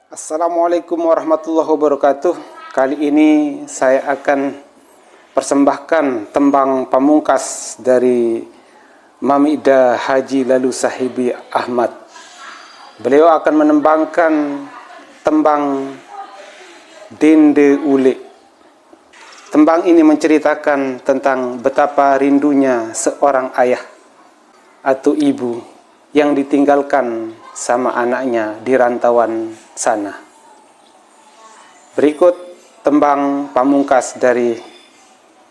Assalamualaikum warahmatullahi wabarakatuh. Kali ini saya akan persembahkan tembang pamungkas dari Mamida Haji Lalu Sahibi Ahmad. Beliau akan menembangkan tembang Dende Ule. Tembang ini menceritakan tentang betapa rindunya seorang ayah atau ibu yang ditinggalkan sama anaknya di rantauan sana. Berikut tembang pamungkas dari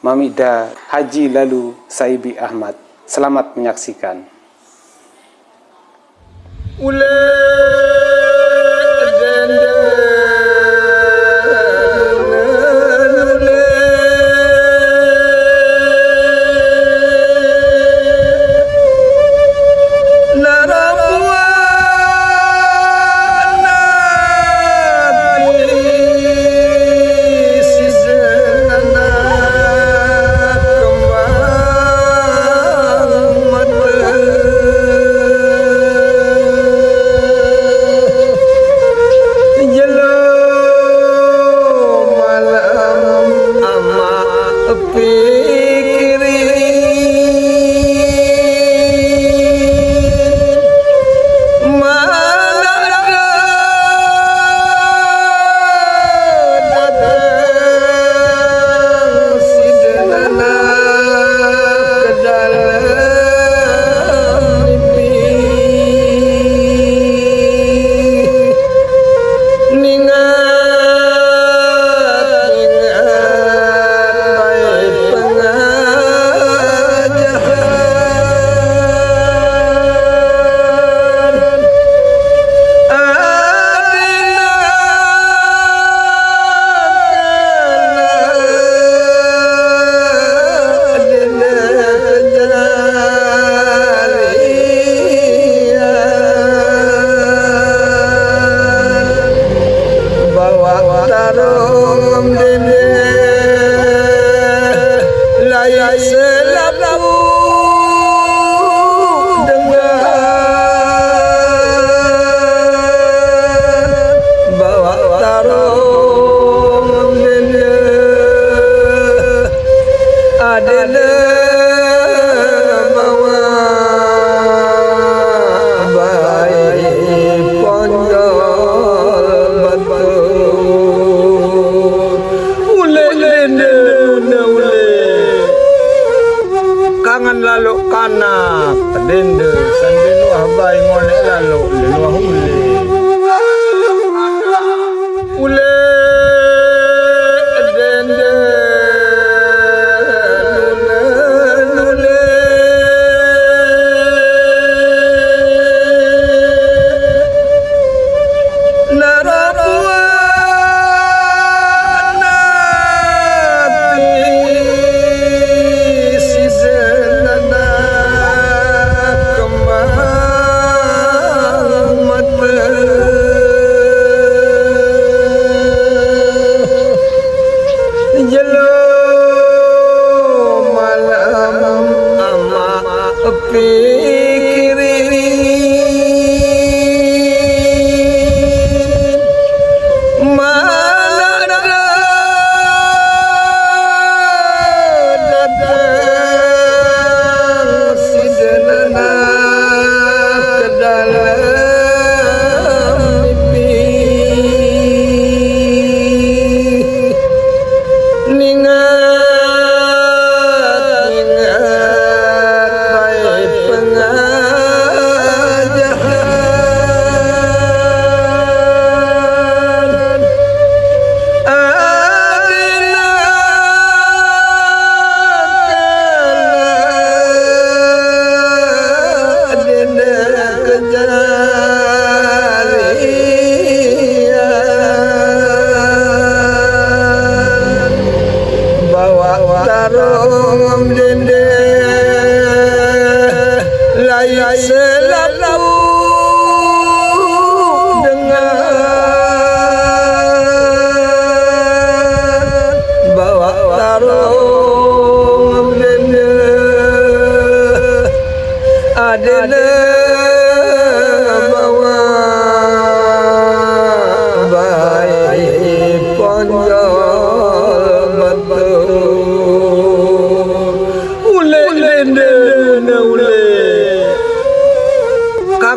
Mamida Haji Lalu Sahibi Ahmad. Selamat menyaksikan.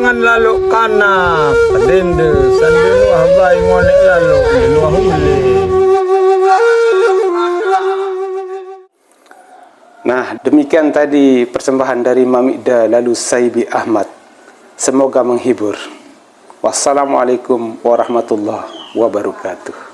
jangan lalu kana pedende sandenu habai ngone lalu luah hule. Nah, demikian tadi persembahan dari Mamikda Lalu Saibi Ahmad. Semoga menghibur. Wassalamualaikum warahmatullahi wabarakatuh.